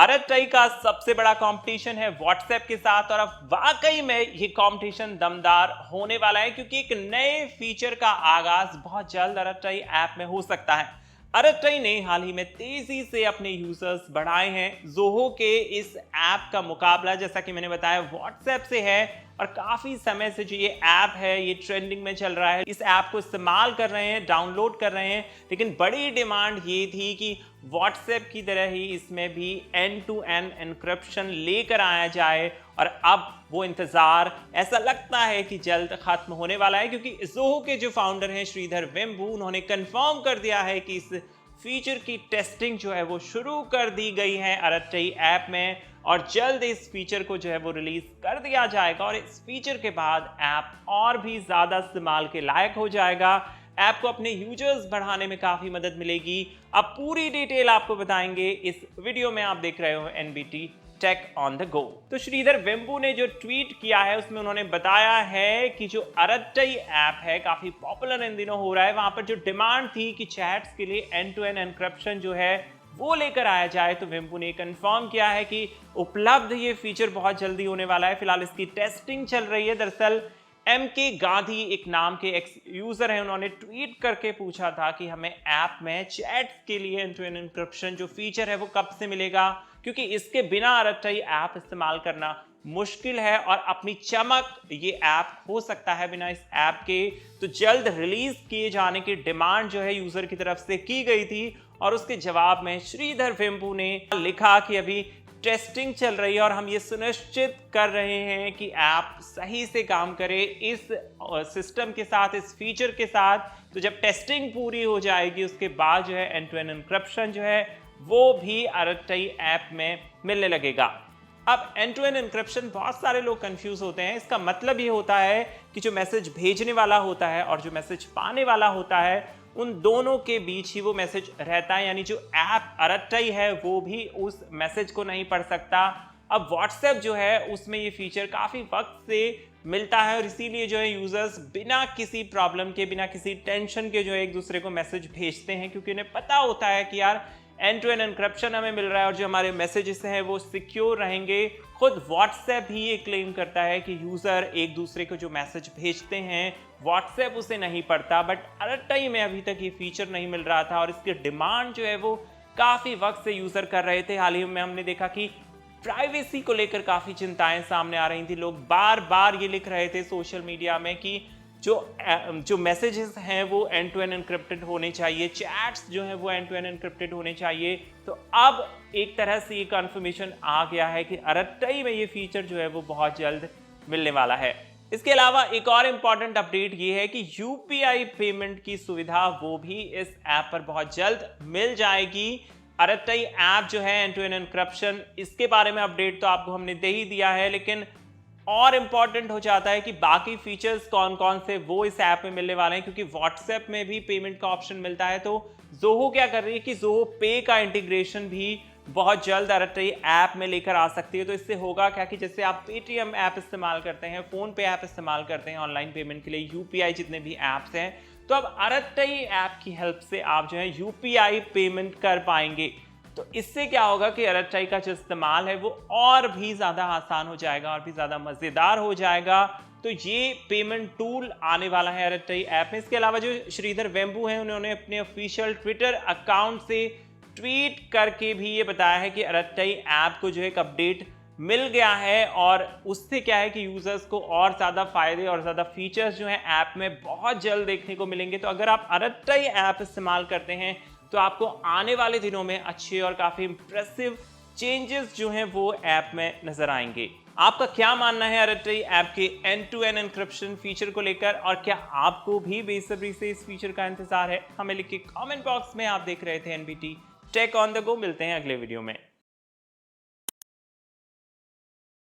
अरबट्रई का सबसे बड़ा कंपटीशन है व्हाट्सएप के साथ और अब वाकई में ये कंपटीशन दमदार होने वाला है क्योंकि एक नए फीचर का आगाज बहुत जल्द अरबट्रई ऐप में हो सकता है। अरबट्रई ने हाल ही में तेजी से अपने यूजर्स बढ़ाए हैं। जोहो के इस ऐप का मुकाबला जैसा कि मैंने बताया व्हाट्सएप से है और काफी समय से जो ये ऐप है ये ट्रेंडिंग में चल रहा है। इस ऐप को इस्तेमाल कर रहे हैं, डाउनलोड कर रहे हैं, लेकिन बड़ी डिमांड ये थी कि व्हाट्सएप की तरह ही इसमें भी एंड टू एंड एन्क्रिप्शन लेकर आया जाए और अब वो इंतजार ऐसा लगता है कि जल्द खत्म होने वाला है क्योंकि जोहो के जो फाउंडर हैं श्रीधर वेम्बू, उन्होंने कंफर्म कर दिया है कि इस फीचर की टेस्टिंग जो है वो शुरू कर दी गई है अरबट्रई ऐप में और जल्द इस फीचर को जो है वो रिलीज कर दिया जाएगा और इस फीचर के बाद ऐप और भी ज्यादा इस्तेमाल के लायक हो जाएगा। ऐप को अपने यूजर्स बढ़ाने में काफी मदद मिलेगी। अब पूरी डिटेल आपको बताएंगे इस वीडियो में। आप देख रहे हो NBT tech on the go. तो श्रीधर वेम्बू ने जो ट्वीट किया है उसमें उन्होंने बताया है कि जो अरबट्रई ऐप है काफी पॉपुलर इन दिनों हो रहा है। वहां पर जो डिमांड थी कि चैट्स के लिए एंड टू एंड एन्क्रिप्शन जो है वो लेकर आया जाए, तो वेम्बू ने कंफर्म किया है कि उपलब्ध ये फीचर बहुत जल्दी होने वाला है। फिलहाल इसकी टेस्टिंग चल रही है। दरअसल के गांधी एक नाम के एक्स यूजर है, उन्होंने ट्वीट करके पूछा था कि हमें ऐप में चैट्स के लिए एंड टू एंड एन्क्रिप्शन जो फीचर है वो कब से मिलेगा, क्योंकि इसके बिना अरबट्रई ऐप इस्तेमाल करना मुश्किल है और अपनी चमक ये ऐप हो सकता है बिना इस ऐप के। तो जल्द रिलीज किए जाने की डिमांड जो है यूजर की तरफ से की गई थी और उसके जवाब में श्रीधर वेम्बू ने लिखा कि अभी टेस्टिंग चल रही है और हम ये सुनिश्चित कर रहे हैं कि ऐप सही से काम करे इस सिस्टम के साथ, इस फीचर के साथ। तो जब टेस्टिंग पूरी हो जाएगी उसके बाद जो है एंड टू एंड एन्क्रिप्शन जो है वो भी अरबट्रई ऐप में मिलने लगेगा। अब एंड टू एंड एन्क्रिप्शन बहुत सारे लोग कंफ्यूज होते हैं। इसका मतलब ये होता है कि जो मैसेज भेजने वाला होता है और जो मैसेज पाने वाला होता है उन दोनों के बीच ही वो मैसेज रहता है, यानी जो ऐप अरबट्रई है वो भी उस मैसेज को नहीं पढ़ सकता। अब व्हाट्सएप जो है उसमें ये फीचर काफ़ी वक्त से मिलता है और इसीलिए जो है यूजर्स बिना किसी प्रॉब्लम के, बिना किसी टेंशन के जो है एक दूसरे को मैसेज भेजते हैं क्योंकि उन्हें पता होता है कि यार एंड टू एंड एन्क्रिप्शन हमें मिल रहा है और जो हमारे मैसेजेस हैं वो सिक्योर रहेंगे। खुद व्हाट्सएप ही ये क्लेम करता है कि यूजर एक दूसरे को जो मैसेज भेजते हैं व्हाट्सएप उसे नहीं पढ़ता, बट अरबट्रई में अभी तक ये फीचर नहीं मिल रहा था और इसकी डिमांड जो है वो काफी वक्त से यूजर कर रहे थे। हाल ही में हमने देखा कि प्राइवेसी को लेकर काफी चिंताएं सामने आ रही थी। लोग बार बार ये लिख रहे थे सोशल मीडिया में कि जो मैसेजेस हैं वो एंड टू एंड एन्क्रिप्टेड होने चाहिए, चैट्स जो हैं वो एंड टू एंड एन्क्रिप्टेड होने चाहिए। तो अब एक तरह से ये कंफर्मेशन आ गया है कि अरबट्रई में ये फीचर जो है वो बहुत जल्द मिलने वाला है। इसके अलावा एक और इम्पॉर्टेंट अपडेट ये है कि यूपीआई पेमेंट की सुविधा वो भी इस ऐप पर बहुत जल्द मिल जाएगी। अरबट्रई ऐप जो है एंड टू एंड एन्क्रिप्शन, इसके बारे में अपडेट तो आपको हमने दे ही दिया है, लेकिन और इम्पॉर्टेंट हो जाता है कि बाकी फीचर्स कौन कौन से वो इस ऐप में मिलने वाले हैं, क्योंकि व्हाट्सएप में भी पेमेंट का ऑप्शन मिलता है। तो जोहो क्या कर रही है कि जोहो पे का इंटीग्रेशन भी बहुत जल्द अरबट्रई ऐप में लेकर आ सकती है। तो इससे होगा क्या कि जैसे आप पेटीएम ऐप इस्तेमाल करते हैं, फोन पे ऐप इस्तेमाल करते हैं ऑनलाइन पेमेंट के लिए, यूपीआई जितने भी ऐप्स हैं, तो अब अरबट्रई ऐप की हेल्प से आप जो है यूपीआई पेमेंट कर पाएंगे। तो इससे क्या होगा कि अरबट्रई का जो इस्तेमाल है वो और भी ज़्यादा आसान हो जाएगा और भी ज़्यादा मज़ेदार हो जाएगा। तो ये पेमेंट टूल आने वाला है अरबट्रई ऐप में। इसके अलावा जो श्रीधर वेम्बू हैं उन्होंने अपने ऑफिशियल ट्विटर अकाउंट से ट्वीट करके भी ये बताया है कि अरबट्रई ऐप को जो एक अपडेट मिल गया है और उससे क्या है कि यूजर्स को और ज़्यादा फायदे और ज़्यादा फीचर्स जो हैं ऐप में बहुत जल्द देखने को मिलेंगे। तो अगर आप अरबट्रई ऐप इस्तेमाल करते हैं तो आपको आने वाले दिनों में अच्छे और काफ़ी इंप्रेसिव चेंजेस जो हैं वो ऐप में नजर आएंगे। आपका क्या मानना है अरबट्रई ऐप के end to end encryption feature को लेकर, और क्या आपको भी बेसब्री से इस फीचर का इंतजार है? हमें लिख के कमेंट बॉक्स में। आप देख रहे थे NBT tech on the go. मिलते हैं अगले वीडियो में।